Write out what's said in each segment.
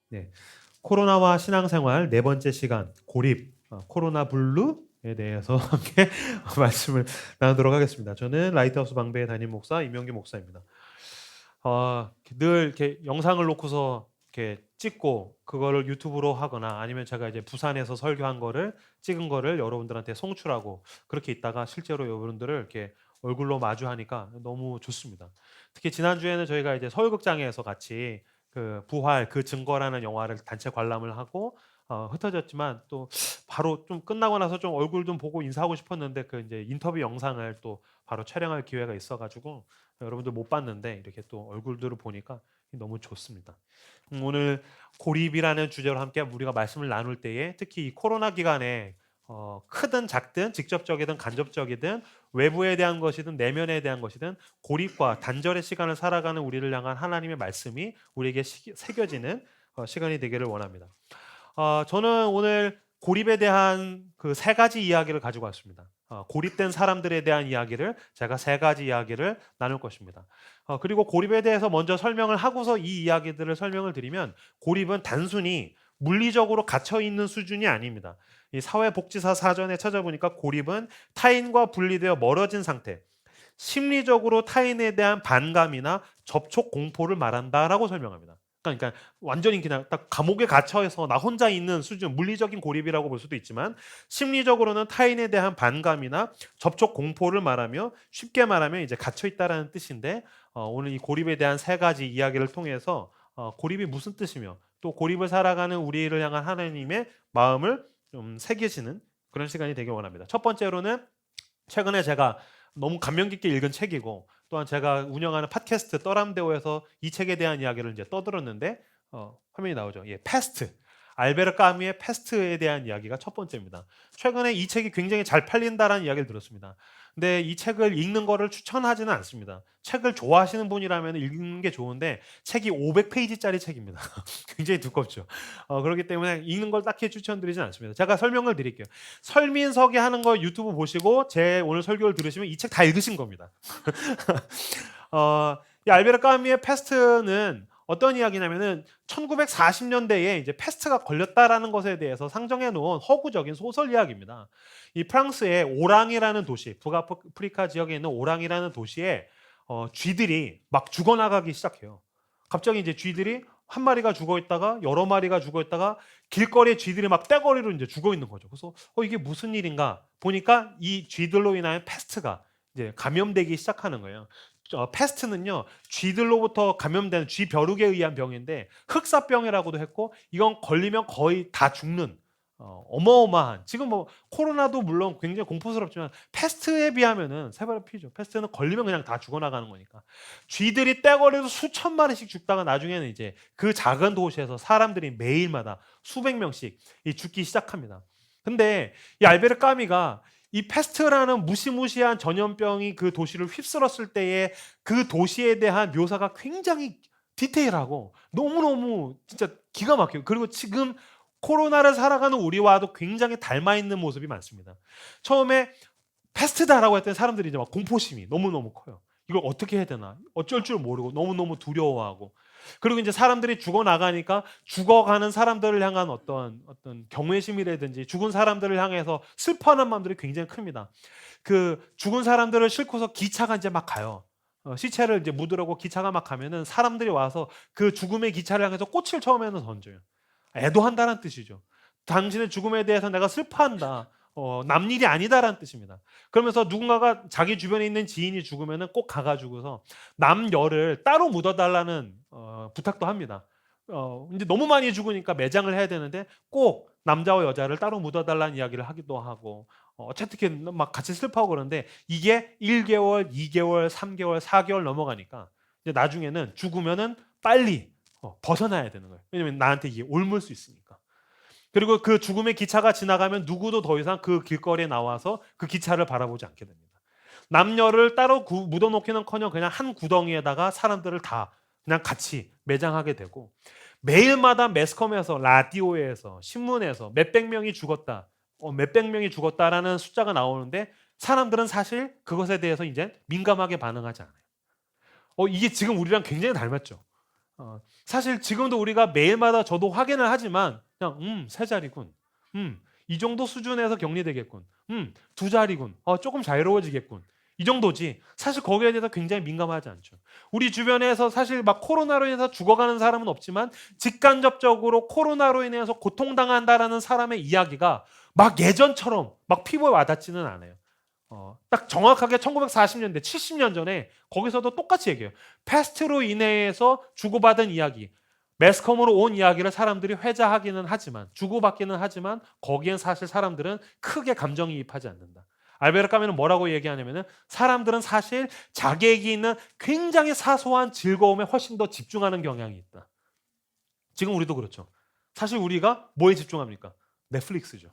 네, 코로나와 신앙생활 네 번째 시간 고립 코로나 블루에 대해서 함께 말씀을 나누도록 하겠습니다. 저는 라이트하우스 방배의 담임 목사 임영규 목사입니다. 늘 이렇게 영상을 놓고서 이렇게 찍고 그거를 유튜브로 하거나 아니면 제가 이제 부산에서 설교한 거를 찍은 거를 여러분들한테 송출하고 그렇게 있다가 실제로 여러분들을 이렇게 얼굴로 마주하니까 너무 좋습니다. 특히 지난주에는 저희가 이제 서울극장에서 같이 그 부활 그 증거라는 영화를 단체 관람을 하고 흩어졌지만 또 바로 좀 끝나고 나서 좀 얼굴 좀 보고 인사하고 싶었는데 그 이제 인터뷰 영상을 또 바로 촬영할 기회가 있어가지고 여러분들 못 봤는데 이렇게 또 얼굴들을 보니까 너무 좋습니다. 오늘 고립이라는 주제로 함께 우리가 말씀을 나눌 때에 특히 이 코로나 기간에 크든 작든 직접적이든 간접적이든 외부에 대한 것이든 내면에 대한 것이든 고립과 단절의 시간을 살아가는 우리를 향한 하나님의 말씀이 우리에게 새겨지는 시간이 되기를 원합니다. 저는 오늘 고립에 대한 그 세 가지 이야기를 가지고 왔습니다. 고립된 사람들에 대한 이야기를 제가 세 가지 이야기를 나눌 것입니다. 그리고 고립에 대해서 먼저 설명을 하고서 이 이야기들을 설명을 드리면 고립은 단순히 물리적으로 갇혀 있는 수준이 아닙니다. 이 사회복지사 사전에 찾아보니까 고립은 타인과 분리되어 멀어진 상태, 심리적으로 타인에 대한 반감이나 접촉 공포를 말한다라고 설명합니다. 그러니까 완전히 그냥 딱 감옥에 갇혀서 나 혼자 있는 수준, 물리적인 고립이라고 볼 수도 있지만 심리적으로는 타인에 대한 반감이나 접촉 공포를 말하며 쉽게 말하면 이제 갇혀 있다라는 뜻인데 오늘 이 고립에 대한 세 가지 이야기를 통해서 고립이 무슨 뜻이며 또 고립을 살아가는 우리를 향한 하나님의 마음을 좀 새기시는 그런 시간이 되길 원합니다. 첫 번째로는 최근에 제가 너무 감명 깊게 읽은 책이고 또한 제가 운영하는 팟캐스트 떠람대오에서 이 책에 대한 이야기를 이제 떠들었는데 화면이 나오죠. 예, 패스트. 알베르 까뮈의 패스트에 대한 이야기가 첫 번째입니다. 최근에 이 책이 굉장히 잘 팔린다라는 이야기를 들었습니다. 근데 이 책을 읽는 거를 추천하지는 않습니다. 책을 좋아하시는 분이라면 읽는 게 좋은데 책이 500페이지짜리 책입니다. 굉장히 두껍죠. 그렇기 때문에 읽는 걸 딱히 추천드리진 않습니다. 제가 설명을 드릴게요. 설민석이 하는 거 유튜브 보시고 제 오늘 설교를 들으시면 이 책 다 읽으신 겁니다. 이 알베르 까뮈의 패스트는 어떤 이야기냐면은 1940년대에 이제 패스트가 걸렸다라는 것에 대해서 상정해 놓은 허구적인 소설 이야기입니다. 이 프랑스의 오랑이라는 도시, 북아프리카 지역에 있는 오랑이라는 도시에 쥐들이 막 죽어나가기 시작해요. 갑자기 이제 쥐들이 한 마리가 죽어 있다가 여러 마리가 죽어 있다가 길거리에 쥐들이 막 떼거리로 이제 죽어 있는 거죠. 그래서 이게 무슨 일인가 보니까 이 쥐들로 인한 패스트가 이제 감염되기 시작하는 거예요. 패스트는요 쥐들로부터 감염되는 쥐 벼룩에 의한 병인데 흑사병이라고도 했고 이건 걸리면 거의 다 죽는 어마어마한 지금 뭐 코로나도 물론 굉장히 공포스럽지만 패스트에 비하면은 세발의 피죠. 패스트는 걸리면 그냥 다 죽어나가는 거니까 쥐들이 떼거리로 수천 마리씩 죽다가 나중에는 이제 그 작은 도시에서 사람들이 매일마다 수백 명씩 죽기 시작합니다. 근데 이 알베르 까미가 이 패스트라는 무시무시한 전염병이 그 도시를 휩쓸었을 때의 그 도시에 대한 묘사가 굉장히 디테일하고 너무너무 진짜 기가 막혀요. 그리고 지금 코로나를 살아가는 우리와도 굉장히 닮아 있는 모습이 많습니다. 처음에 패스트다라고 했더니 사람들이 이제 막 공포심이 너무너무 커요. 이걸 어떻게 해야 되나? 어쩔 줄 모르고 너무너무 두려워하고. 그리고 이제 사람들이 죽어 나가니까 죽어가는 사람들을 향한 어떤 경외심이라든지 죽은 사람들을 향해서 슬퍼하는 마음들이 굉장히 큽니다. 그 죽은 사람들을 싣고서 기차가 이제 막 가요. 시체를 이제 묻으려고 기차가 막 가면은 사람들이 와서 그 죽음의 기차를 향해서 꽃을 처음에는 던져요. 애도한다는 뜻이죠. 당신의 죽음에 대해서 내가 슬퍼한다. 남일이 아니다라는 뜻입니다. 그러면서 누군가가 자기 주변에 있는 지인이 죽으면은 꼭 가가지고서 남열을 따로 묻어달라는 부탁도 합니다. 이제 너무 많이 죽으니까 매장을 해야 되는데 꼭 남자와 여자를 따로 묻어달라는 이야기를 하기도 하고 어쨌든 막 같이 슬퍼하고 그러는데 이게 1개월, 2개월, 3개월, 4개월 넘어가니까 이제 나중에는 죽으면은 빨리 벗어나야 되는 거예요. 왜냐면 나한테 이게 옮을 수 있으니까. 그리고 그 죽음의 기차가 지나가면 누구도 더 이상 그 길거리에 나와서 그 기차를 바라보지 않게 됩니다. 남녀를 따로 묻어놓기는커녕 그냥 한 구덩이에다가 사람들을 다 그냥 같이 매장하게 되고 매일마다 매스컴에서 라디오에서 신문에서 몇백 명이 죽었다. 몇백 명이 죽었다라는 숫자가 나오는데 사람들은 사실 그것에 대해서 이제 민감하게 반응하지 않아요. 이게 지금 우리랑 굉장히 닮았죠. 사실 지금도 우리가 매일마다 저도 확인을 하지만 그냥 세 자리군. 이 정도 수준에서 격리되겠군. 두 자리군. 조금 자유로워지겠군. 이 정도지. 사실 거기에 대해서 굉장히 민감하지 않죠. 우리 주변에서 사실 막 코로나로 인해서 죽어가는 사람은 없지만 직간접적으로 코로나로 인해서 고통당한다라는 사람의 이야기가 막 예전처럼 막 피부에 와닿지는 않아요. 딱 정확하게 1940년대, 70년 전에 거기서도 똑같이 얘기해요. 패스트로 인해서 주고받은 이야기, 매스컴으로 온 이야기를 사람들이 회자하기는 하지만, 주고받기는 하지만 거기엔 사실 사람들은 크게 감정이입하지 않는다. 알베르 까뮈는 뭐라고 얘기하냐면은 사람들은 사실 자기에게 있는 굉장히 사소한 즐거움에 훨씬 더 집중하는 경향이 있다. 지금 우리도 그렇죠. 사실 우리가 뭐에 집중합니까? 넷플릭스죠.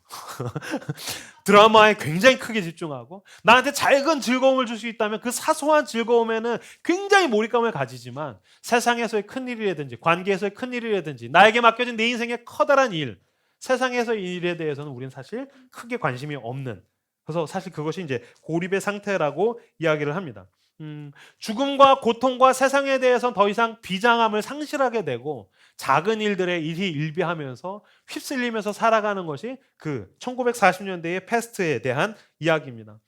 드라마에 굉장히 크게 집중하고 나한테 작은 즐거움을 줄 수 있다면 그 사소한 즐거움에는 굉장히 몰입감을 가지지만 세상에서의 큰일이라든지 관계에서의 큰일이라든지 나에게 맡겨진 내 인생의 커다란 일, 세상에서의 일에 대해서는 우리는 사실 크게 관심이 없는, 그래서 사실 그것이 이제 고립의 상태라고 이야기를 합니다. 죽음과 고통과 세상에 대해서 더 이상 비장함을 상실하게 되고 작은 일들에 일이 일비하면서 휩쓸리면서 살아가는 것이 그 1940년대의 패스트에 대한 이야기입니다.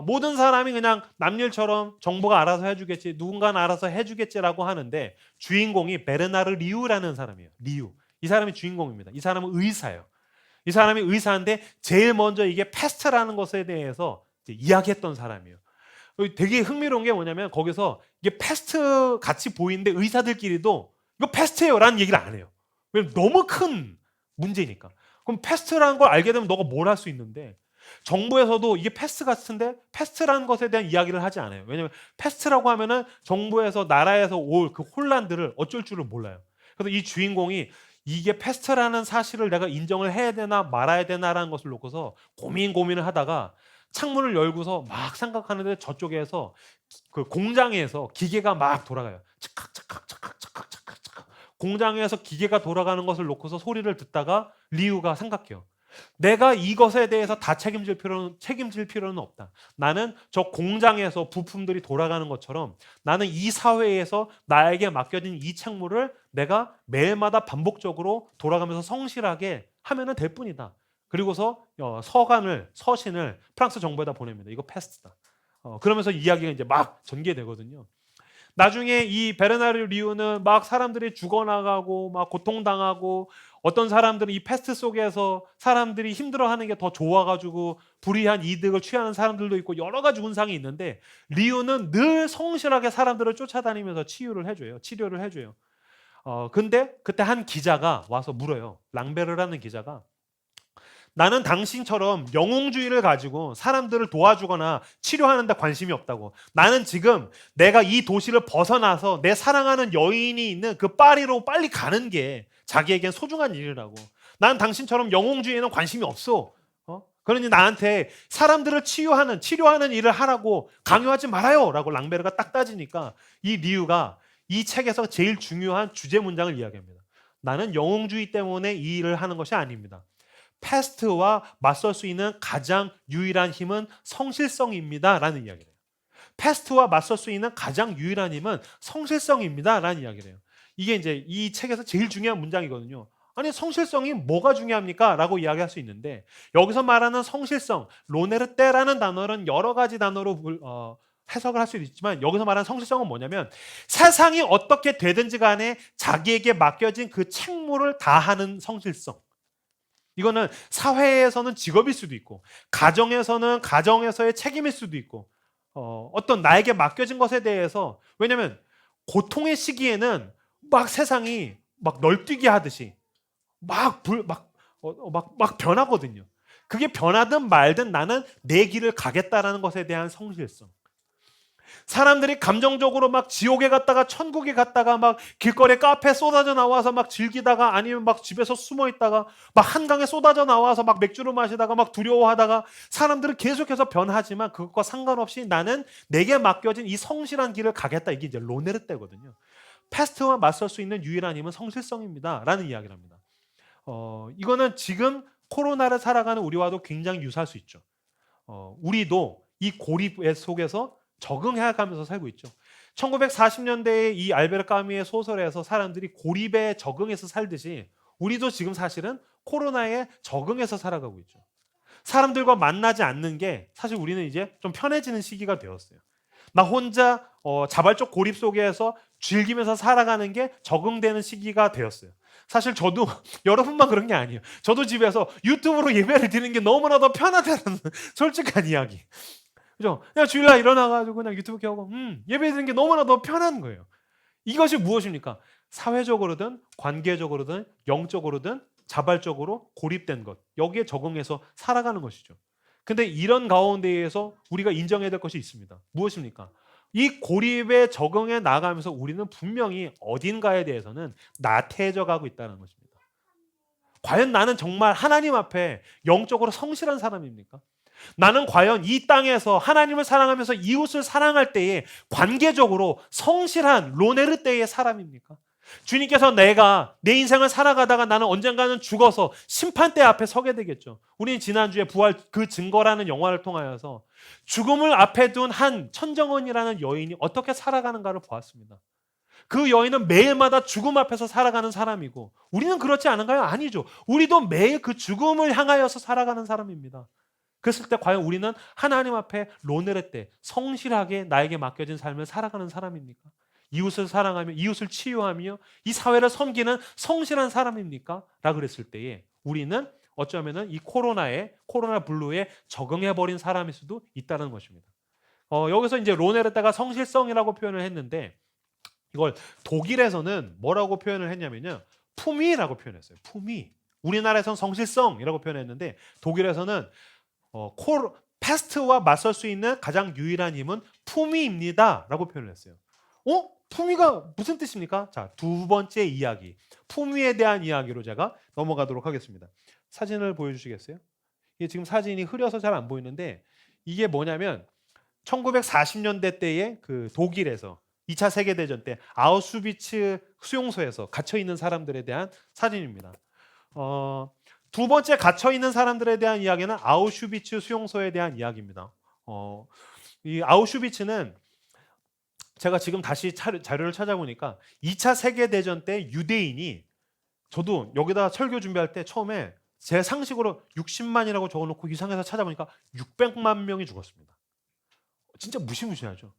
모든 사람이 그냥 남일처럼 정부가 알아서 해주겠지, 누군가는 알아서 해주겠지라고 하는데 주인공이 베르나르 리우라는 사람이에요. 리우. 이 사람이 주인공입니다. 이 사람은 의사예요. 이 사람이 의사인데 제일 먼저 이게 패스트라는 것에 대해서 이야기했던 사람이에요. 되게 흥미로운 게 뭐냐면 거기서 이게 패스트 같이 보이는데 의사들끼리도 이거 패스트예요라는 얘기를 안 해요. 왜냐면 너무 큰 문제니까. 그럼 패스트라는 걸 알게 되면 너가 뭘 할 수 있는데 정부에서도 이게 패스트 같은데 패스트라는 것에 대한 이야기를 하지 않아요. 왜냐면 패스트라고 하면은 정부에서 나라에서 올 그 혼란들을 어쩔 줄을 몰라요. 그래서 이 주인공이 이게 패스트라는 사실을 내가 인정을 해야 되나 말아야 되나라는 것을 놓고서 고민을 하다가 창문을 열고서 막 생각하는데 저쪽에서 그 공장에서 기계가 막 돌아가요. 착각. 공장에서 기계가 돌아가는 것을 놓고서 소리를 듣다가 리우가 생각해요. 내가 이것에 대해서 다 책임질 필요는 없다. 나는 저 공장에서 부품들이 돌아가는 것처럼 나는 이 사회에서 나에게 맡겨진 이 책무를 내가 매일마다 반복적으로 돌아가면서 성실하게 하면 될 뿐이다. 그리고서 서신을 프랑스 정부에다 보냅니다. 이거 패스트다. 그러면서 이야기가 이제 막 전개되거든요. 나중에 이 베르나르 리우는 막 사람들이 죽어나가고 막 고통당하고 어떤 사람들은 이 패스트 속에서 사람들이 힘들어하는 게 더 좋아가지고 불이한 이득을 취하는 사람들도 있고 여러 가지 운상이 있는데 리우는 늘 성실하게 사람들을 쫓아다니면서 치료를 해줘요. 근데 그때 한 기자가 와서 물어요. 랑베르라는 기자가 나는 당신처럼 영웅주의를 가지고 사람들을 도와주거나 치료하는 데 관심이 없다고. 나는 지금 내가 이 도시를 벗어나서 내 사랑하는 여인이 있는 그 파리로 빨리 가는 게 자기에겐 소중한 일이라고. 난 당신처럼 영웅주의에는 관심이 없어. 그러니 나한테 사람들을 치료하는 일을 하라고 강요하지 말아요 라고 랑베르가 딱 따지니까 이 리우가 이 책에서 제일 중요한 주제 문장을 이야기합니다. 나는 영웅주의 때문에 이 일을 하는 것이 아닙니다. 패스트와 맞설 수 있는 가장 유일한 힘은 성실성입니다. 라는 이야기를 해요. 패스트와 맞설 수 있는 가장 유일한 힘은 성실성입니다. 라는 이야기를 해요. 이게 이제 이 책에서 제일 중요한 문장이거든요. 아니 성실성이 뭐가 중요합니까? 라고 이야기할 수 있는데 여기서 말하는 성실성, 로네르테라는 단어는 여러 가지 단어로 해석을 할 수도 있지만 여기서 말하는 성실성은 뭐냐면 세상이 어떻게 되든지 간에 자기에게 맡겨진 그 책무를 다하는 성실성. 이거는 사회에서는 직업일 수도 있고 가정에서는 가정에서의 책임일 수도 있고 어떤 나에게 맡겨진 것에 대해서 왜냐하면 고통의 시기에는 막 세상이 막 널뛰게 하듯이 막 변하거든요. 그게 변하든 말든 나는 내 길을 가겠다라는 것에 대한 성실성. 사람들이 감정적으로 막 지옥에 갔다가 천국에 갔다가 막 길거리 카페 쏟아져 나와서 막 즐기다가 아니면 막 집에서 숨어 있다가 막 한강에 쏟아져 나와서 막 맥주를 마시다가 막 두려워하다가 사람들은 계속해서 변하지만 그것과 상관없이 나는 내게 맡겨진 이 성실한 길을 가겠다. 이게 이제 로네르 때거든요. 패스트와 맞설 수 있는 유일한 힘은 성실성입니다. 라는 이야기를 합니다. 이거는 지금 코로나를 살아가는 우리와도 굉장히 유사할 수 있죠. 우리도 이 고립 속에서 적응해 가면서 살고 있죠. 1940년대에 이 알베르 까뮈의 소설에서 사람들이 고립에 적응해서 살듯이 우리도 지금 사실은 코로나에 적응해서 살아가고 있죠. 사람들과 만나지 않는 게 사실 우리는 이제 좀 편해지는 시기가 되었어요. 나 혼자 자발적 고립 속에서 즐기면서 살아가는 게 적응되는 시기가 되었어요. 사실 저도 여러분만 그런 게 아니에요. 저도 집에서 유튜브로 예배를 드리는 게 너무나도 편하다는 솔직한 이야기. 그죠? 그냥 주일날 일어나가지고 그냥 유튜브 켜고 예배 드리는 게 너무나도 편한 거예요. 이것이 무엇입니까? 사회적으로든 관계적으로든 영적으로든 자발적으로 고립된 것. 여기에 적응해서 살아가는 것이죠. 근데 이런 가운데에서 우리가 인정해야 될 것이 있습니다. 무엇입니까? 이 고립에 적응해 나가면서 우리는 분명히 어딘가에 대해서는 나태해져 가고 있다는 것입니다. 과연 나는 정말 하나님 앞에 영적으로 성실한 사람입니까? 나는 과연 이 땅에서 하나님을 사랑하면서 이웃을 사랑할 때에 관계적으로 성실한 로네르 때의 사람입니까? 주님께서 내가 내 인생을 살아가다가 나는 언젠가는 죽어서 심판대 앞에 서게 되겠죠. 우리는 지난주에 부활 그 증거라는 영화를 통하여서 죽음을 앞에 둔 한 천정원이라는 여인이 어떻게 살아가는가를 보았습니다. 그 여인은 매일마다 죽음 앞에서 살아가는 사람이고 우리는 그렇지 않은가요? 아니죠. 우리도 매일 그 죽음을 향하여서 살아가는 사람입니다. 그랬을 때 과연 우리는 하나님 앞에 로네르 때 성실하게 나에게 맡겨진 삶을 살아가는 사람입니까? 이웃을 사랑하며 이웃을 치유하며 이 사회를 섬기는 성실한 사람입니까? 라 그랬을 때에 우리는 어쩌면은 이 코로나 블루에 적응해 버린 사람일 수도 있다는 것입니다. 여기서 이제 로네르 때가 성실성이라고 표현을 했는데 이걸 독일에서는 뭐라고 표현을 했냐면요. 품위라고 표현했어요. 품위. 우리나라에서는 성실성이라고 표현했는데 독일에서는 패스트와 맞설 수 있는 가장 유일한 힘은 품위입니다라고 표현을 했어요. 품위가 무슨 뜻입니까? 자, 두 번째 이야기. 품위에 대한 이야기로 제가 넘어가도록 하겠습니다. 사진을 보여주시겠어요? 이게 지금 사진이 흐려서 잘 안 보이는데 이게 뭐냐면 1940년대 때에 그 독일에서 2차 세계대전 때 아우슈비츠 수용소에서 갇혀 있는 사람들에 대한 사진입니다. 두 번째 갇혀 있는 사람들에 대한 이야기는 아우슈비츠 수용소에 대한 이야기입니다. 이 아우슈비츠는 제가 지금 다시 자료를 찾아보니까 2차 세계대전 때 유대인이 저도 여기다 설교 준비할 때 처음에 제 상식으로 60만이라고 적어놓고 이상해서 찾아보니까 600만 명이 죽었습니다. 진짜 무시무시하죠.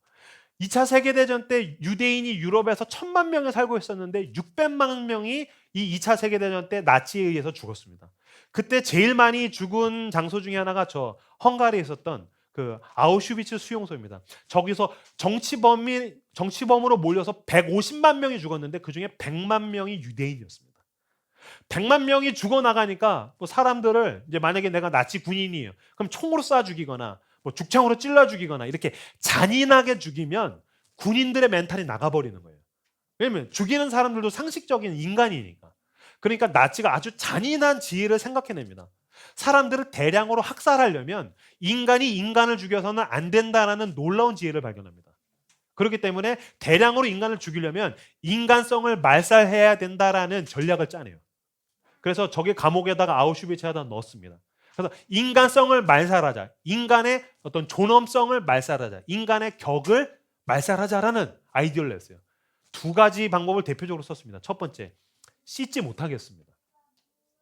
2차 세계대전 때 유대인이 유럽에서 1000만 명이 살고 있었는데 600만 명이 이 2차 세계대전 때 나치에 의해서 죽었습니다. 그때 제일 많이 죽은 장소 중에 하나가 저 헝가리에 있었던 그 아우슈비츠 수용소입니다. 저기서 정치범으로 몰려서 150만 명이 죽었는데 그중에 100만 명이 유대인이었습니다. 100만 명이 죽어나가니까 또 사람들을 이제 만약에 내가 나치 군인이에요. 그럼 총으로 쏴 죽이거나 뭐 죽창으로 찔러 죽이거나 이렇게 잔인하게 죽이면 군인들의 멘탈이 나가버리는 거예요. 왜냐면 죽이는 사람들도 상식적인 인간이니까. 그러니까 나치가 아주 잔인한 지혜를 생각해냅니다. 사람들을 대량으로 학살하려면 인간이 인간을 죽여서는 안 된다라는 놀라운 지혜를 발견합니다. 그렇기 때문에 대량으로 인간을 죽이려면 인간성을 말살해야 된다라는 전략을 짜내요. 그래서 저기 감옥에다가 아우슈비츠에다 넣었습니다. 그래서 인간성을 말살하자. 인간의 어떤 존엄성을 말살하자. 인간의 격을 말살하자라는 아이디어를 냈어요. 두 가지 방법을 대표적으로 썼습니다. 첫 번째, 씻지 못하게 했습니다.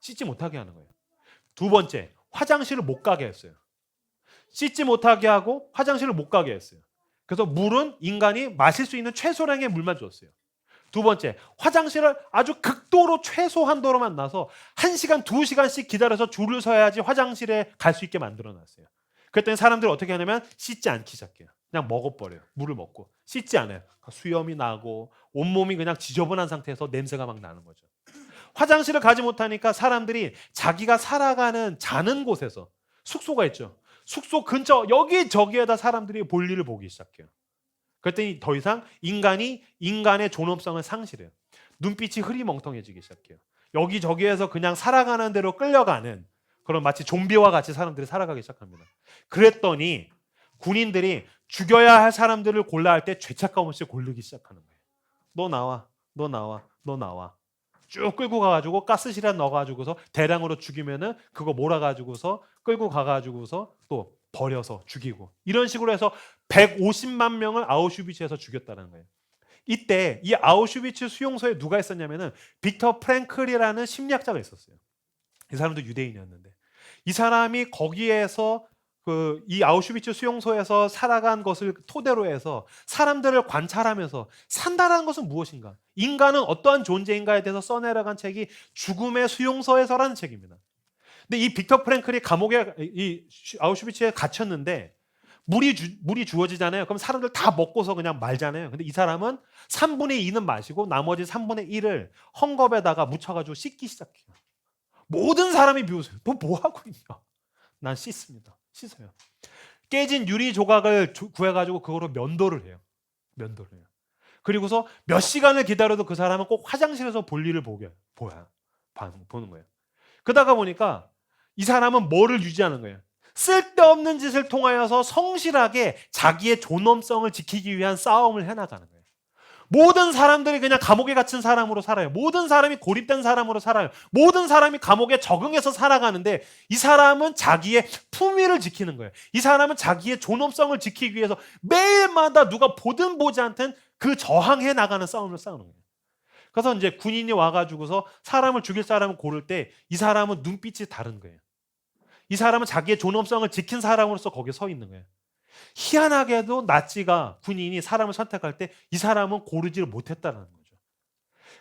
씻지 못하게 하는 거예요. 두 번째, 화장실을 못 가게 했어요. 씻지 못하게 하고 화장실을 못 가게 했어요. 그래서 물은 인간이 마실 수 있는 최소량의 물만 줬어요. 두 번째, 화장실을 아주 극도로 최소 한도로만 놔서 1시간, 2시간씩 기다려서 줄을 서야지 화장실에 갈 수 있게 만들어놨어요. 그랬더니 사람들이 어떻게 하냐면 씻지 않기 시작해요. 그냥 먹어버려요. 물을 먹고. 씻지 않아요. 수염이 나고 온몸이 그냥 지저분한 상태에서 냄새가 막 나는 거죠. 화장실을 가지 못하니까 사람들이 자기가 살아가는 자는 곳에서 숙소가 있죠. 숙소 근처 여기저기에다 사람들이 볼일을 보기 시작해요. 그랬더니 더 이상 인간이 인간의 존엄성을 상실해요. 눈빛이 흐리멍텅해지기 시작해요. 여기저기에서 그냥 살아가는 대로 끌려가는 그런 마치 좀비와 같이 사람들이 살아가기 시작합니다. 그랬더니 군인들이 죽여야 할 사람들을 골라 할 때 죄책감 없이 고르기 시작하는 거예요. 너 나와, 너 나와, 너 나와. 쭉 끌고 가가지고 가스실에 넣어가지고서 대량으로 죽이면은 그거 몰아가지고서 끌고 가가지고서 또 버려서 죽이고 이런 식으로 해서 150만 명을 아우슈비츠에서 죽였다는 거예요. 이때 이 아우슈비츠 수용소에 누가 있었냐면은 빅터 프랭클이라는 심리학자가 있었어요. 이 사람도 유대인이었는데 이 사람이 거기에서 이 아우슈비츠 수용소에서 살아간 것을 토대로 해서 사람들을 관찰하면서 산다라는 것은 무엇인가? 인간은 어떠한 존재인가에 대해서 써내려간 책이 죽음의 수용소에서라는 책입니다. 근데 이 빅터 프랭클이 감옥에 이 아우슈비츠에 갇혔는데 물이 주어지잖아요. 그럼 사람들 다 먹고서 그냥 말잖아요. 근데 이 사람은 3분의 2는 마시고 나머지 3분의 1을 헝겊에다가 묻혀가지고 씻기 시작해요. 모든 사람이 비웃어요. 너 뭐 하고 있냐? 난 씻습니다. 씻어요. 깨진 유리 조각을 구해가지고 그거로 면도를 해요. 면도를 해요. 그리고서 몇 시간을 기다려도 그 사람은 꼭 화장실에서 볼일을 보는 거예요. 그러다가 보니까 이 사람은 뭐를 유지하는 거예요? 쓸데없는 짓을 통하여서 성실하게 자기의 존엄성을 지키기 위한 싸움을 해나가는 거예요. 모든 사람들이 그냥 감옥에 갇힌 사람으로 살아요. 모든 사람이 고립된 사람으로 살아요. 모든 사람이 감옥에 적응해서 살아가는데 이 사람은 자기의 품위를 지키는 거예요. 이 사람은 자기의 존엄성을 지키기 위해서 매일마다 누가 보든 보지 않든 그 저항해 나가는 싸움을 싸우는 거예요. 그래서 이제 군인이 와가지고서 사람을 죽일 사람을 고를 때 이 사람은 눈빛이 다른 거예요. 이 사람은 자기의 존엄성을 지킨 사람으로서 거기에 서 있는 거예요. 희한하게도 나치가 군인이 사람을 선택할 때 이 사람은 고르지를 못했다는 거죠.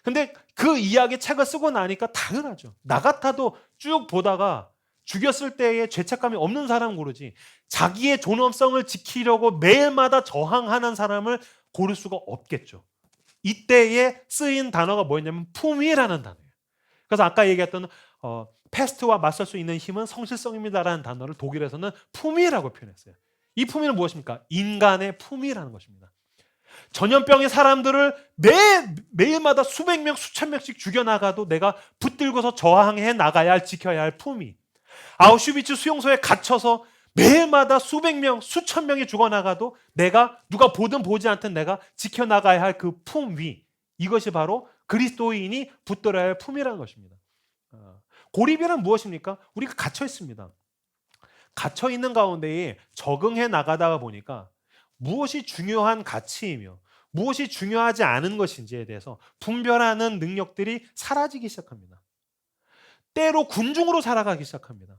근데 그 이야기 책을 쓰고 나니까 당연하죠. 나 같아도 쭉 보다가 죽였을 때의 죄책감이 없는 사람을 고르지 자기의 존엄성을 지키려고 매일마다 저항하는 사람을 고를 수가 없겠죠. 이때에 쓰인 단어가 뭐였냐면 품위라는 단어예요. 그래서 아까 얘기했던 패스트와 맞설 수 있는 힘은 성실성입니다라는 단어를 독일에서는 품위라고 표현했어요. 이 품위는 무엇입니까? 인간의 품위라는 것입니다. 전염병의 사람들을 매일마다 수백 명, 수천 명씩 죽여나가도 내가 붙들고서 저항해 나가야 할, 지켜야 할 품위. 아우슈비츠 수용소에 갇혀서 매일마다 수백 명, 수천 명이 죽어나가도 내가 누가 보든 보지 않든 내가 지켜나가야 할 그 품위. 이것이 바로 그리스도인이 붙들어야 할 품위라는 것입니다. 고립이란 무엇입니까? 우리가 갇혀 있습니다. 갇혀 있는 가운데에 적응해 나가다가 보니까 무엇이 중요한 가치이며 무엇이 중요하지 않은 것인지에 대해서 분별하는 능력들이 사라지기 시작합니다. 때로 군중으로 살아가기 시작합니다.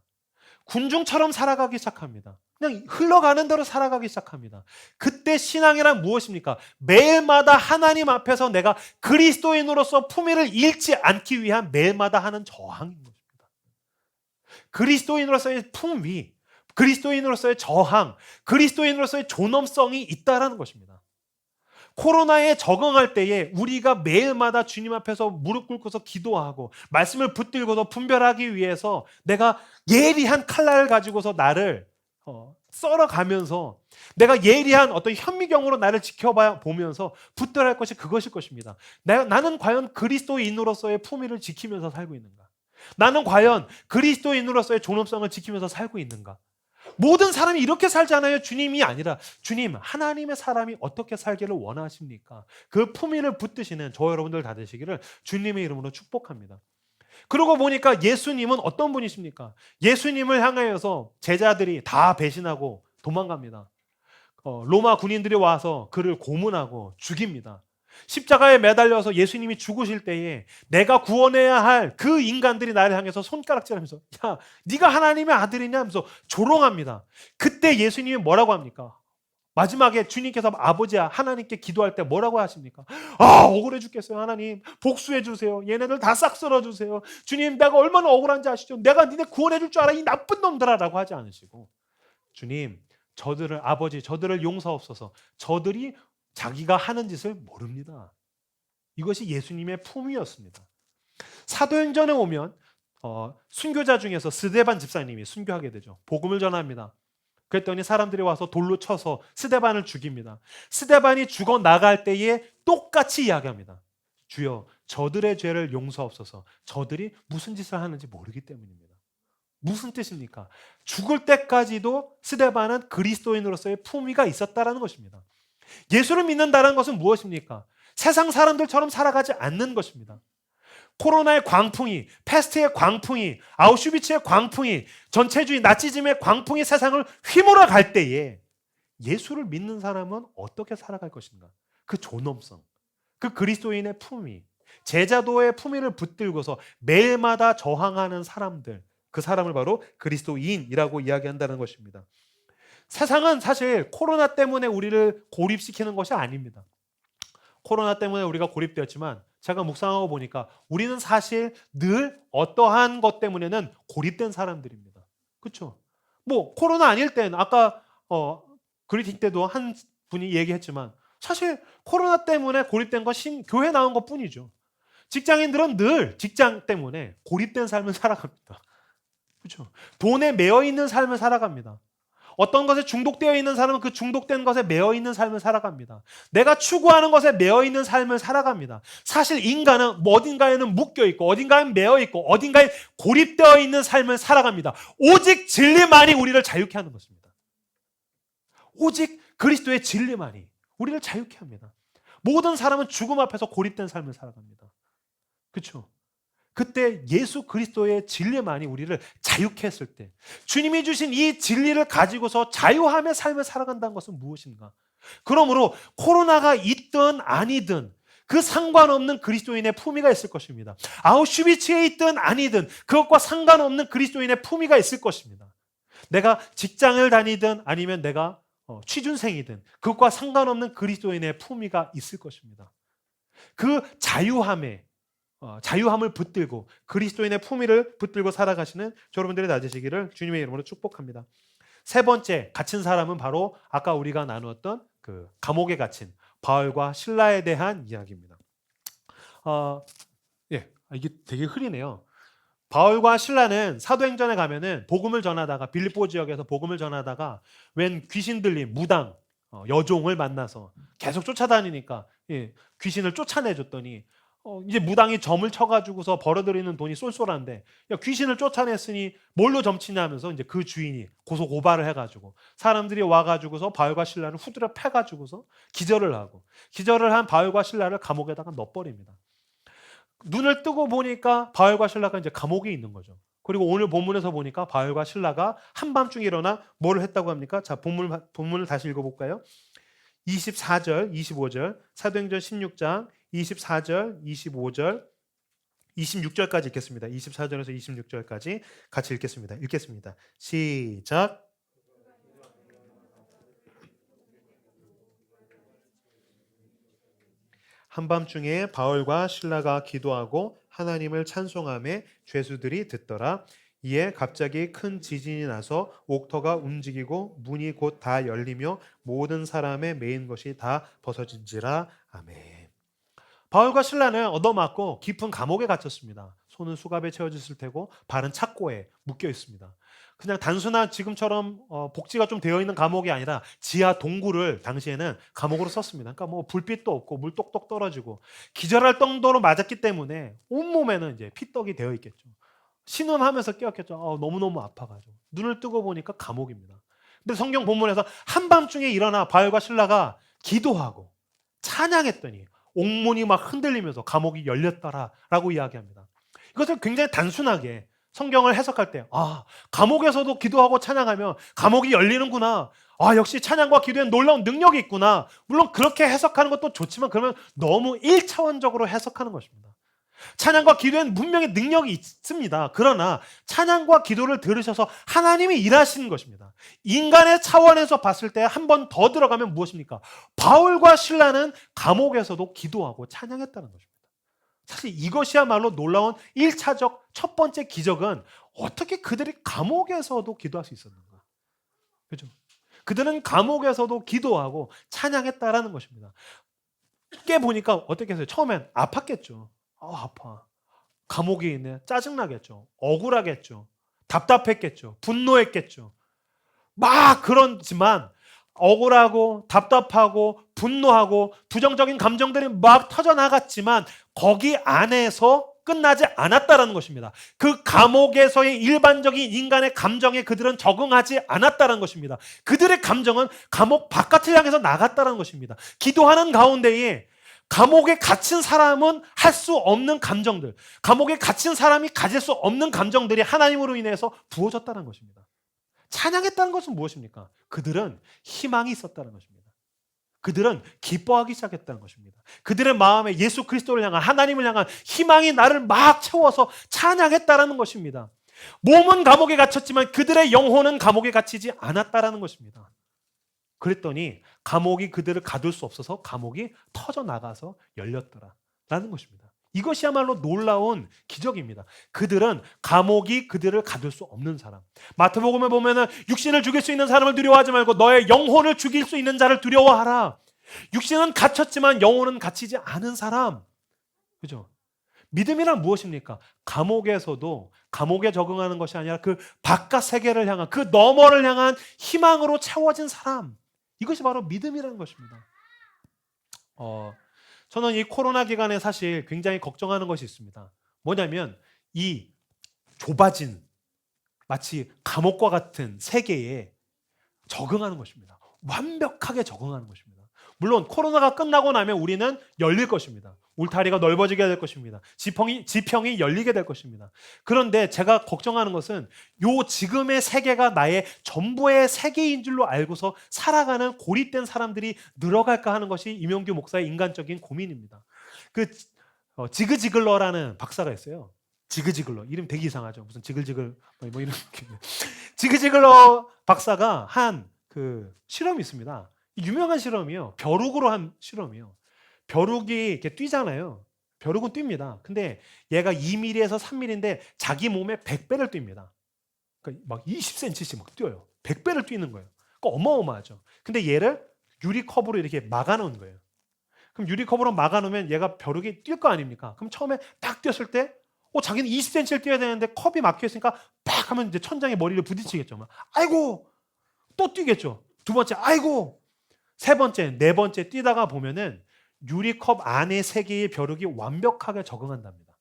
군중처럼 살아가기 시작합니다. 그냥 흘러가는 대로 살아가기 시작합니다. 그때 신앙이란 무엇입니까? 매일마다 하나님 앞에서 내가 그리스도인으로서 품위를 잃지 않기 위한 매일마다 하는 저항인 것입니다. 그리스도인으로서의 품위, 그리스도인으로서의 저항, 그리스도인으로서의 존엄성이 있다라는 것입니다. 코로나에 적응할 때에 우리가 매일마다 주님 앞에서 무릎 꿇고서 기도하고 말씀을 붙들고서 분별하기 위해서 내가 예리한 칼날을 가지고서 나를 썰어가면서 내가 예리한 어떤 현미경으로 나를 지켜보면서 붙들어야 할 것이 그것일 것입니다. 나는 과연 그리스도인으로서의 품위를 지키면서 살고 있는가? 나는 과연 그리스도인으로서의 존엄성을 지키면서 살고 있는가? 모든 사람이 이렇게 살잖아요. 주님이 아니라 주님, 하나님의 사람이 어떻게 살기를 원하십니까? 그 품위를 붙드시는 저 여러분들 다 되시기를 주님의 이름으로 축복합니다. 그러고 보니까 예수님은 어떤 분이십니까? 예수님을 향하여서 제자들이 다 배신하고 도망갑니다. 로마 군인들이 와서 그를 고문하고 죽입니다. 십자가에 매달려서 예수님이 죽으실 때에 내가 구원해야 할 그 인간들이 나를 향해서 손가락질하면서 야, 네가 하나님의 아들이냐 하면서 조롱합니다. 그때 예수님이 뭐라고 합니까? 마지막에 주님께서 아버지야 하나님께 기도할 때 뭐라고 하십니까? 아, 억울해 죽겠어요. 하나님 복수해 주세요. 얘네들 다 싹 쓸어 주세요. 주님, 내가 얼마나 억울한지 아시죠? 내가 니네 구원해 줄 줄 알아, 이 나쁜 놈들아 라고 하지 않으시고 주님, 저들을 용서하옵소서. 저들이 자기가 하는 짓을 모릅니다. 이것이 예수님의 품위였습니다. 사도행전에 오면 순교자 중에서 스데반 집사님이 순교하게 되죠. 복음을 전합니다. 그랬더니 사람들이 와서 돌로 쳐서 스데반을 죽입니다. 스데반이 죽어 나갈 때에 똑같이 이야기합니다. 주여, 저들의 죄를 용서하옵소서. 저들이 무슨 짓을 하는지 모르기 때문입니다. 무슨 뜻입니까? 죽을 때까지도 스데반은 그리스도인으로서의 품위가 있었다라는 것입니다. 예수를 믿는다는 것은 무엇입니까? 세상 사람들처럼 살아가지 않는 것입니다. 코로나의 광풍이, 패스트의 광풍이, 아우슈비츠의 광풍이, 전체주의 나치즘의 광풍이 세상을 휘몰아 갈 때에 예수를 믿는 사람은 어떻게 살아갈 것인가? 그 존엄성, 그 그리스도인의 품위, 제자도의 품위를 붙들고서 매일마다 저항하는 사람들, 그 사람을 바로 그리스도인이라고 이야기한다는 것입니다. 세상은 사실 코로나 때문에 우리를 고립시키는 것이 아닙니다. 코로나 때문에 우리가 고립되었지만 제가 묵상하고 보니까 우리는 사실 늘 어떠한 것 때문에는 고립된 사람들입니다. 그렇죠? 뭐 코로나 아닐 때는 아까 그리팅 때도 한 분이 얘기했지만 사실 코로나 때문에 고립된 건 교회 나온 것뿐이죠. 직장인들은 늘 직장 때문에 고립된 삶을 살아갑니다. 그렇죠? 돈에 매여 있는 삶을 살아갑니다. 어떤 것에 중독되어 있는 사람은 그 중독된 것에 매여 있는 삶을 살아갑니다. 내가 추구하는 것에 매여 있는 삶을 살아갑니다. 사실 인간은 어딘가에는 묶여 있고 어딘가에 매여 있고 어딘가에 고립되어 있는 삶을 살아갑니다. 오직 진리만이 우리를 자유케 하는 것입니다. 오직 그리스도의 진리만이 우리를 자유케 합니다. 모든 사람은 죽음 앞에서 고립된 삶을 살아갑니다. 그렇죠? 그때 예수 그리스도의 진리만이 우리를 자유케 했을 때 주님이 주신 이 진리를 가지고서 자유함의 삶을 살아간다는 것은 무엇인가? 그러므로 코로나가 있든 아니든 그 상관없는 그리스도인의 품위가 있을 것입니다. 아우슈비츠에 있든 아니든 그것과 상관없는 그리스도인의 품위가 있을 것입니다. 내가 직장을 다니든 아니면 내가 취준생이든 그것과 상관없는 그리스도인의 품위가 있을 것입니다. 그 자유함을 붙들고 그리스도인의 품위를 붙들고 살아가시는 여러분들이 낮으시기를 주님의 이름으로 축복합니다. 세 번째 갇힌 사람은 바로 아까 우리가 나누었던 그 감옥에 갇힌 바울과 실라에 대한 이야기입니다. 이게 되게 흐리네요. 바울과 실라는 사도행전에 가면은 복음을 전하다가 빌립보 지역에서 복음을 전하다가 웬 귀신 들린 무당 여종을 만나서 계속 쫓아다니니까 귀신을 쫓아내줬더니 이제 무당이 점을 쳐가지고서 벌어들이는 돈이 쏠쏠한데 야, 귀신을 쫓아냈으니 뭘로 점치냐 하면서 이제 그 주인이 고소 고발을 해가지고 사람들이 와가지고서 바울과 실라를 후드려 패가지고서 기절을 한 바울과 실라를 감옥에다가 넣어버립니다. 눈을 뜨고 보니까 바울과 실라가 이제 감옥에 있는 거죠. 그리고 오늘 본문에서 보니까 바울과 실라가 한밤중에 일어나 뭘 했다고 합니까? 자, 본문을 다시 읽어볼까요? 24절, 25절, 사도행전 16장 24절, 25절, 26절까지 읽겠습니다. 24절에서 26절까지 같이 읽겠습니다. 시작. 한밤중에 바울과 실라가 기도하고 하나님을 찬송하며 죄수들이 듣더라. 이에 갑자기 큰 지진이 나서 옥터가 움직이고 문이 곧 다 열리며 모든 사람의 매인 것이 다 벗어진지라. 아멘. 바울과 실라는 얻어맞고 깊은 감옥에 갇혔습니다. 손은 수갑에 채워졌을 테고 발은 착고에 묶여 있습니다. 그냥 단순한 지금처럼 복지가 좀 되어 있는 감옥이 아니라 지하 동굴을 당시에는 감옥으로 썼습니다. 그러니까 뭐 불빛도 없고 물 똑똑 떨어지고 기절할 정도로 맞았기 때문에 온몸에는 이제 피떡이 되어 있겠죠. 신음하면서 깨었겠죠. 너무너무 아파가지고 눈을 뜨고 보니까 감옥입니다. 근데 성경 본문에서 한밤중에 일어나 바울과 실라가 기도하고 찬양했더니 옥문이 막 흔들리면서 감옥이 열렸더라라고 이야기합니다. 이것을 굉장히 단순하게 성경을 해석할 때 감옥에서도 기도하고 찬양하면 감옥이 열리는구나. 역시 찬양과 기도에 놀라운 능력이 있구나. 물론 그렇게 해석하는 것도 좋지만 그러면 너무 1차원적으로 해석하는 것입니다. 찬양과 기도에는 분명히 능력이 있습니다. 그러나 찬양과 기도를 들으셔서 하나님이 일하시는 것입니다. 인간의 차원에서 봤을 때 한 번 더 들어가면 무엇입니까? 바울과 실라는 감옥에서도 기도하고 찬양했다는 것입니다. 사실 이것이야말로 놀라운 1차적 첫 번째 기적은 어떻게 그들이 감옥에서도 기도할 수 있었는가? 그죠? 그들은 감옥에서도 기도하고 찬양했다라는 것입니다. 깨 보니까 어떻게 했어요? 처음엔 아팠겠죠. 아파. 감옥에 있네. 짜증나겠죠. 억울하겠죠. 답답했겠죠. 분노했겠죠. 막 그렇지만 억울하고 답답하고 분노하고 부정적인 감정들이 막 터져나갔지만 거기 안에서 끝나지 않았다라는 것입니다. 그 감옥에서의 일반적인 인간의 감정에 그들은 적응하지 않았다라는 것입니다. 그들의 감정은 감옥 바깥을 향해서 나갔다라는 것입니다. 기도하는 가운데에 감옥에 갇힌 사람은 할 수 없는 감정들, 감옥에 갇힌 사람이 가질 수 없는 감정들이 하나님으로 인해서 부어졌다는 것입니다. 찬양했다는 것은 무엇입니까? 그들은 희망이 있었다는 것입니다. 그들은 기뻐하기 시작했다는 것입니다. 그들의 마음에 예수 그리스도를 향한, 하나님을 향한 희망이 나를 막 채워서 찬양했다는 것입니다. 몸은 감옥에 갇혔지만 그들의 영혼은 감옥에 갇히지 않았다는 것입니다. 그랬더니 감옥이 그들을 가둘 수 없어서 감옥이 터져나가서 열렸더라라는 것입니다. 이것이야말로 놀라운 기적입니다. 그들은 감옥이 그들을 가둘 수 없는 사람. 마태복음에 보면은 육신을 죽일 수 있는 사람을 두려워하지 말고 너의 영혼을 죽일 수 있는 자를 두려워하라. 육신은 갇혔지만 영혼은 갇히지 않은 사람. 그죠? 믿음이란 무엇입니까? 감옥에서도 감옥에 적응하는 것이 아니라 그 바깥 세계를 향한, 그 너머를 향한 희망으로 채워진 사람. 이것이 바로 믿음이라는 것입니다. 저는 이 코로나 기간에 사실 굉장히 걱정하는 것이 있습니다. 뭐냐면 이 좁아진 마치 감옥과 같은 세계에 적응하는 것입니다. 완벽하게 적응하는 것입니다. 물론 코로나가 끝나고 나면 우리는 열릴 것입니다. 울타리가 넓어지게 될 것입니다. 지평이 열리게 될 것입니다. 그런데 제가 걱정하는 것은 요 지금의 세계가 나의 전부의 세계인 줄로 알고서 살아가는 고립된 사람들이 늘어갈까 하는 것이 임용규 목사의 인간적인 고민입니다. 지그 지글러라는 박사가 있어요. 지그 지글러. 이름 되게 이상하죠. 무슨 지글지글 뭐 이런 지그 지글러 박사가 한 실험이 있습니다. 유명한 실험이에요. 벼룩으로 한 실험이에요. 벼룩이 이렇게 뛰잖아요. 벼룩은 뜁니다. 근데 얘가 2mm에서 3mm인데 자기 몸의 100배를 뜁니다. 그러니까 막 20cm씩 막 뛰어요. 100배를 뛰는 거예요. 그러니까 어마어마하죠. 근데 얘를 유리컵으로 이렇게 막아놓은 거예요. 그럼 유리컵으로 막아놓으면 얘가 벼룩이 뛸 거 아닙니까? 그럼 처음에 딱 뛰었을 때 자기는 20cm를 뛰어야 되는데 컵이 막혀있으니까 팍 하면 이제 천장에 머리를 부딪히겠죠. 아이고! 또 뛰겠죠. 두 번째, 아이고! 세 번째, 네 번째 뛰다가 보면은 유리컵 안에 세 개의 벼룩이 완벽하게 적응한답니다.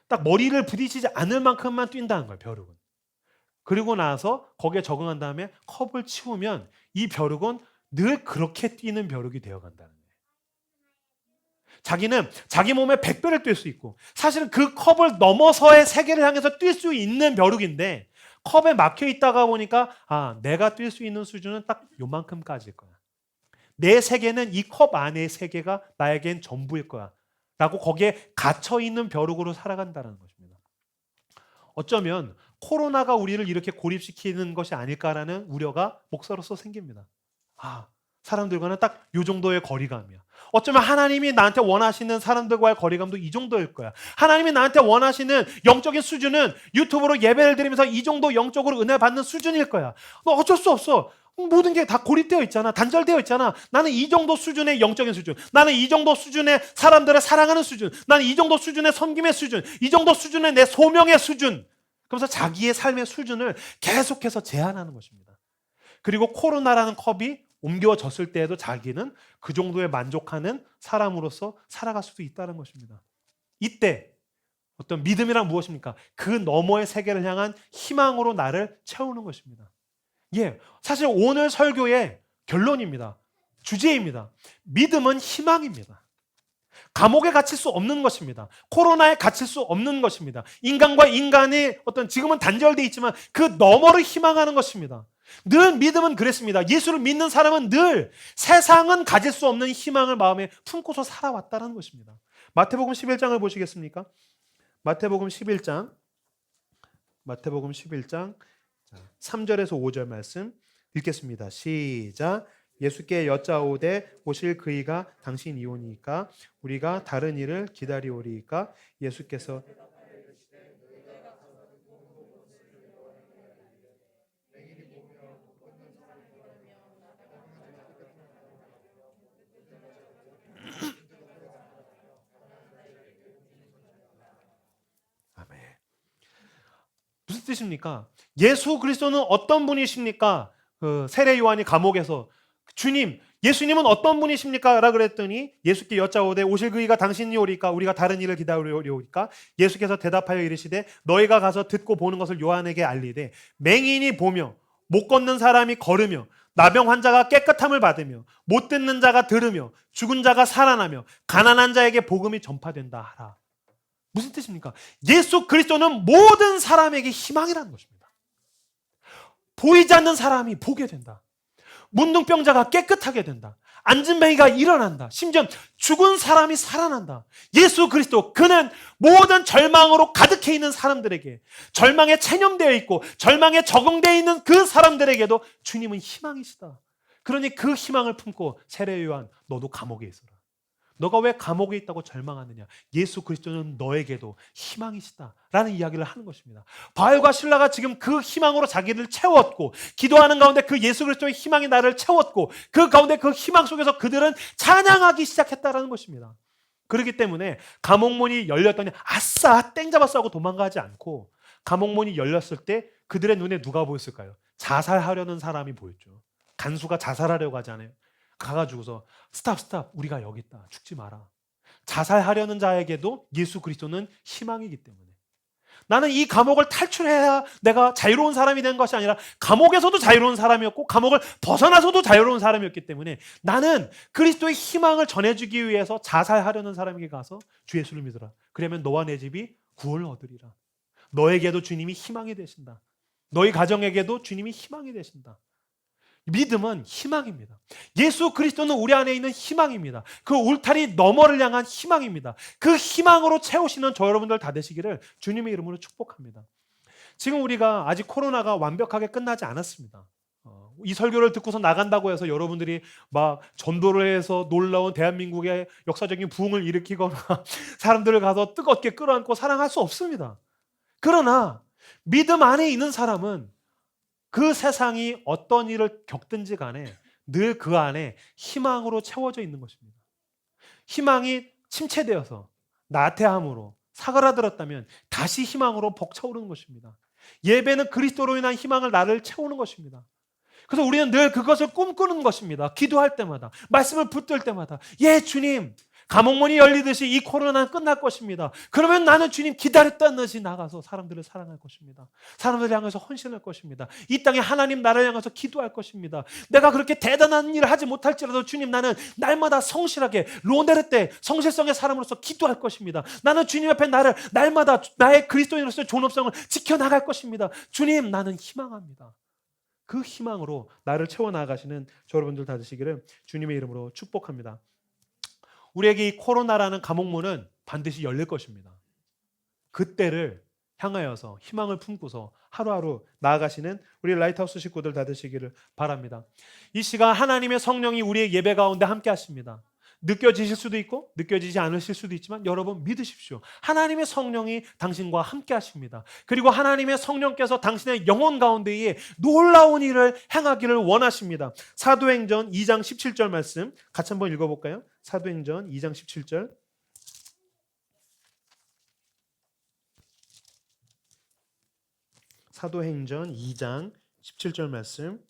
딱 머리를 부딪히지 않을 만큼만 뛴다는 거예요, 벼룩은. 그리고 나서 거기에 적응한 다음에 컵을 치우면 이 벼룩은 늘 그렇게 뛰는 벼룩이 되어간다는 거예요. 자기는 자기 몸에 100배를 뛸 수 있고 사실은 그 컵을 넘어서의 세계를 향해서 뛸 수 있는 벼룩인데 컵에 막혀 있다가 보니까 내가 뛸 수 있는 수준은 딱 요만큼까지일 거야. 내 세계는 이 컵 안의 세계가 나에겐 전부일 거야. 라고 거기에 갇혀있는 벼룩으로 살아간다는 것입니다. 어쩌면 코로나가 우리를 이렇게 고립시키는 것이 아닐까라는 우려가 목사로서 생깁니다. 사람들과는 딱 이 정도의 거리감이야. 어쩌면 하나님이 나한테 원하시는 사람들과의 거리감도 이 정도일 거야. 하나님이 나한테 원하시는 영적인 수준은 유튜브로 예배를 드리면서 이 정도 영적으로 은혜 받는 수준일 거야. 너 어쩔 수 없어. 모든 게 다 고립되어 있잖아. 단절되어 있잖아. 나는 이 정도 수준의 영적인 수준. 나는 이 정도 수준의 사람들을 사랑하는 수준. 나는 이 정도 수준의 섬김의 수준. 이 정도 수준의 내 소명의 수준. 그러면서 자기의 삶의 수준을 계속해서 제한하는 것입니다. 그리고 코로나라는 컵이 옮겨졌을 때에도 자기는 그 정도에 만족하는 사람으로서 살아갈 수도 있다는 것입니다. 이때 어떤 믿음이란 무엇입니까? 그 너머의 세계를 향한 희망으로 나를 채우는 것입니다. 사실 오늘 설교의 결론입니다. 주제입니다. 믿음은 희망입니다. 감옥에 갇힐 수 없는 것입니다. 코로나에 갇힐 수 없는 것입니다. 인간과 인간이 지금은 단절되어 있지만 그 너머를 희망하는 것입니다. 늘 믿음은 그랬습니다. 예수를 믿는 사람은 늘 세상은 가질 수 없는 희망을 마음에 품고서 살아왔다는 것입니다. 마태복음 11장을 보시겠습니까? 마태복음 11장 3절에서 5절 말씀 읽겠습니다. 시작. 예수께 여짜오되 오실 그이가 당신이오니까 우리가 다른 이를 기다리오리이까. 예수께서 무슨 뜻입니까? 예수 그리스도는 어떤 분이십니까? 세례 요한이 감옥에서 주님, 예수님은 어떤 분이십니까? 라고 그랬더니 예수께 여짜오되 오실 그이가 당신이 오리까 우리가 다른 일을 기다리오리까. 예수께서 대답하여 이르시되 너희가 가서 듣고 보는 것을 요한에게 알리되 맹인이 보며 못 걷는 사람이 걸으며 나병 환자가 깨끗함을 받으며 못 듣는 자가 들으며 죽은 자가 살아나며 가난한 자에게 복음이 전파된다 하라. 무슨 뜻입니까? 예수 그리스도는 모든 사람에게 희망이라는 것입니다. 보이지 않는 사람이 보게 된다. 문둥병자가 깨끗하게 된다. 안진뱅이가 일어난다. 심지어 죽은 사람이 살아난다. 예수 그리스도, 그는 모든 절망으로 가득해 있는 사람들에게, 절망에 체념되어 있고 절망에 적응되어 있는 그 사람들에게도 주님은 희망이시다. 그러니 그 희망을 품고 세례 요한, 너도 감옥에 있어라. 너가 왜 감옥에 있다고 절망하느냐? 예수 그리스도는 너에게도 희망이시다 라는 이야기를 하는 것입니다. 바울과 실라가 지금 그 희망으로 자기를 채웠고, 기도하는 가운데 그 예수 그리스도의 희망이 나를 채웠고, 그 가운데 그 희망 속에서 그들은 찬양하기 시작했다라는 것입니다. 그렇기 때문에 감옥문이 열렸더니 아싸 땡 잡았어 하고 도망가지 않고, 감옥문이 열렸을 때 그들의 눈에 누가 보였을까요? 자살하려는 사람이 보였죠. 간수가 자살하려고 하잖아요. 가가지고서 스탑, 우리가 여기 있다, 죽지 마라. 자살하려는 자에게도 예수 그리스도는 희망이기 때문에, 나는 이 감옥을 탈출해야 내가 자유로운 사람이 된 것이 아니라 감옥에서도 자유로운 사람이었고 감옥을 벗어나서도 자유로운 사람이었기 때문에, 나는 그리스도의 희망을 전해주기 위해서 자살하려는 사람에게 가서 주 예수를 믿어라. 그러면 너와 내 집이 구원을 얻으리라. 너에게도 주님이 희망이 되신다. 너희 가정에게도 주님이 희망이 되신다. 믿음은 희망입니다. 예수 그리스도는 우리 안에 있는 희망입니다. 그 울타리 너머를 향한 희망입니다. 그 희망으로 채우시는 저 여러분들 다 되시기를 주님의 이름으로 축복합니다. 지금 우리가 아직 코로나가 완벽하게 끝나지 않았습니다. 이 설교를 듣고서 나간다고 해서 여러분들이 막 전도를 해서 놀라운 대한민국의 역사적인 부흥을 일으키거나 사람들을 가서 뜨겁게 끌어안고 사랑할 수 없습니다. 그러나 믿음 안에 있는 사람은 그 세상이 어떤 일을 겪든지 간에 늘 그 안에 희망으로 채워져 있는 것입니다. 희망이 침체되어서 나태함으로 사그라들었다면 다시 희망으로 벅차오르는 것입니다. 예배는 그리스도로 인한 희망을 나를 채우는 것입니다. 그래서 우리는 늘 그것을 꿈꾸는 것입니다. 기도할 때마다, 말씀을 붙들 때마다, 예 주님, 감옥문이 열리듯이 이 코로나는 끝날 것입니다. 그러면 나는 주님 기다렸다는 듯이 나가서 사람들을 사랑할 것입니다. 사람들을 향해서 헌신할 것입니다. 이 땅에 하나님 나라를 향해서 기도할 것입니다. 내가 그렇게 대단한 일을 하지 못할지라도 주님, 나는 날마다 성실하게 로네르테 성실성의 사람으로서 기도할 것입니다. 나는 주님 앞에 나를 날마다 나의 그리스도인으로서의 존엄성을 지켜나갈 것입니다. 주님, 나는 희망합니다. 그 희망으로 나를 채워나가시는 저 여러분들 다 되시기를 주님의 이름으로 축복합니다. 우리에게 이 코로나라는 감옥문은 반드시 열릴 것입니다. 그때를 향하여서 희망을 품고서 하루하루 나아가시는 우리 라이트하우스 식구들 다 되시기를 바랍니다. 이 시간 하나님의 성령이 우리의 예배 가운데 함께 하십니다. 느껴지실 수도 있고 느껴지지 않으실 수도 있지만 여러분 믿으십시오. 하나님의 성령이 당신과 함께 하십니다. 그리고 하나님의 성령께서 당신의 영혼 가운데에 놀라운 일을 행하기를 원하십니다. 사도행전 2장 17절 말씀 같이 한번 읽어볼까요? 사도행전 2장 17절. 사도행전 2장 17절 말씀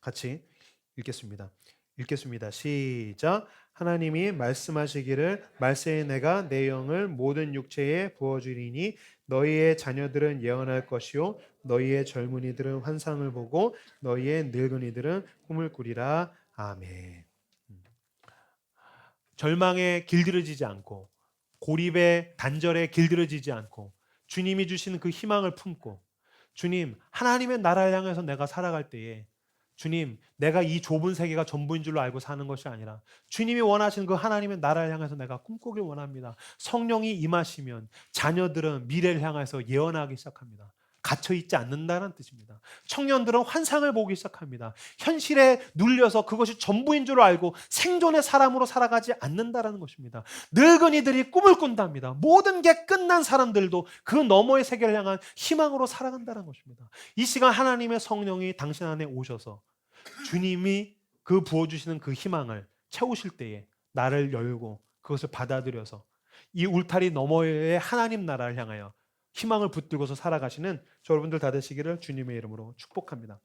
같이 읽겠습니다. 시작. 하나님이 말씀하시기를 말세에 내가 내 영을 모든 육체에 부어주리니 너희의 자녀들은 예언할 것이요 너희의 젊은이들은 환상을 보고 너희의 늙은이들은 꿈을 꾸리라. 아멘. 절망에 길들여지지 않고 고립의 단절에 길들여지지 않고 주님이 주시는 그 희망을 품고, 주님, 하나님의 나라를 향해서 내가 살아갈 때에 주님, 내가 이 좁은 세계가 전부인 줄로 알고 사는 것이 아니라 주님이 원하시는 그 하나님의 나라를 향해서 내가 꿈꾸길 원합니다. 성령이 임하시면 자녀들은 미래를 향해서 예언하기 시작합니다. 갇혀있지 않는다는 뜻입니다. 청년들은 환상을 보기 시작합니다. 현실에 눌려서 그것이 전부인 줄 알고 생존의 사람으로 살아가지 않는다는 것입니다. 늙은이들이 꿈을 꾼답니다. 모든 게 끝난 사람들도 그 너머의 세계를 향한 희망으로 살아간다는 것입니다. 이 시간 하나님의 성령이 당신 안에 오셔서 주님이 그 부어주시는 그 희망을 채우실 때에 나를 열고 그것을 받아들여서 이 울타리 너머의 하나님 나라를 향하여 희망을 붙들고서 살아가시는 저 여러분들 다 되시기를 주님의 이름으로 축복합니다.